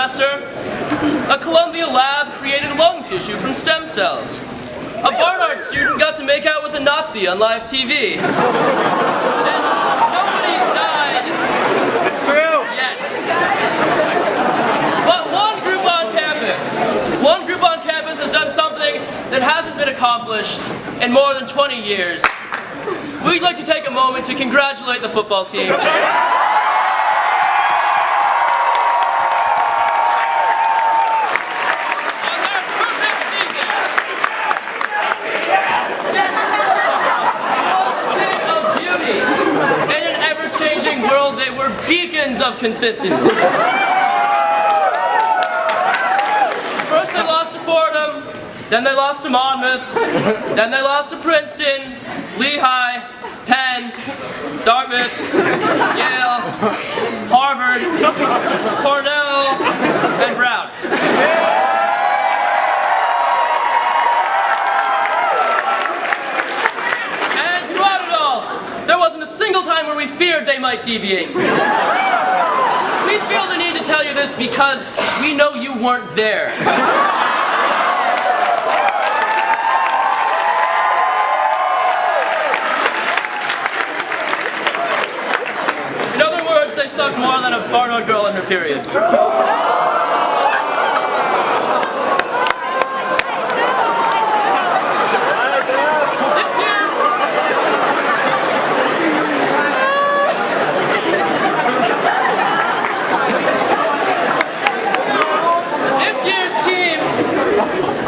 semester, a Columbia lab created lung tissue from stem cells. A Barnard student got to make out with a Nazi on live TV. And nobody's died yet. But one group on campus has done something that hasn't been accomplished in more than 20 years. We'd like to take a moment to congratulate the football team. World, they were beacons of consistency. First they lost to Fordham, then they lost to Monmouth, then they lost to Princeton, Lehigh, Penn, Dartmouth, Yale, Harvard, Cornell, and Brown. There wasn't a single time where we feared they might deviate. We feel the need to tell you this because we know you weren't there. In other words, they suck more than a Barnard girl in her period.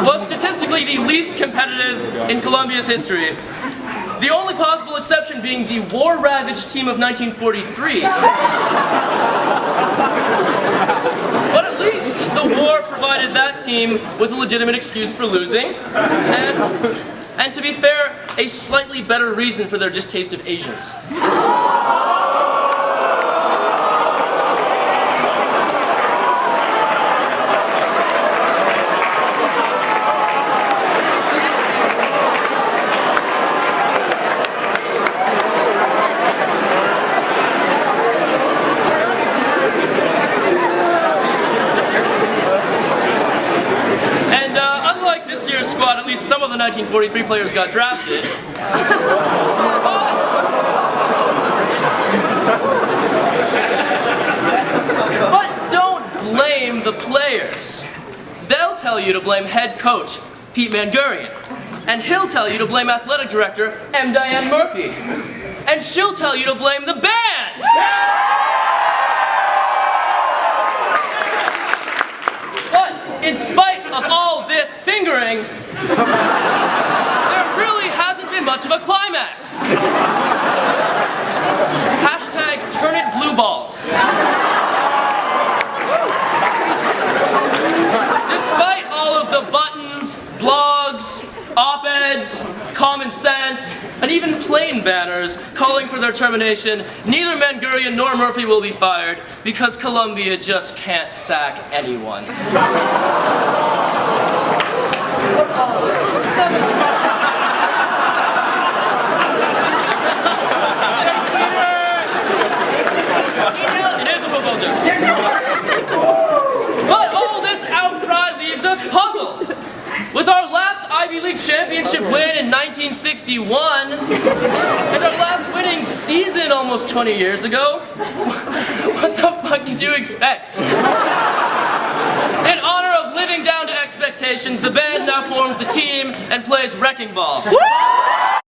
Was statistically the least competitive in Columbia's history. The only possible exception being the war-ravaged team of 1943. But at least the war provided that team with a legitimate excuse for losing, and to be fair, a slightly better reason for their distaste of Asians. Squad, at least some of the 1943 players got drafted. But don't blame the players. They'll tell you to blame head coach Pete Mangurian, and he'll tell you to blame athletic director M. Diane Murphy, and she'll tell you to blame the band. In spite of all this fingering, there really hasn't been much of a climax. Hashtag turn it blue balls. Despite all of the buttons, blogs, op-eds, common sense, and even plain banners calling for their termination, neither Mangurian nor Murphy will be fired because Columbia just can't sack anyone. It is a football joke. But all this outcry leaves us puzzled. With our last Ivy League championship win in 1961, and our last winning season almost 20 years ago, what the fuck did you expect? In honor of living down to expectations, the band now forms the team and plays wrecking ball.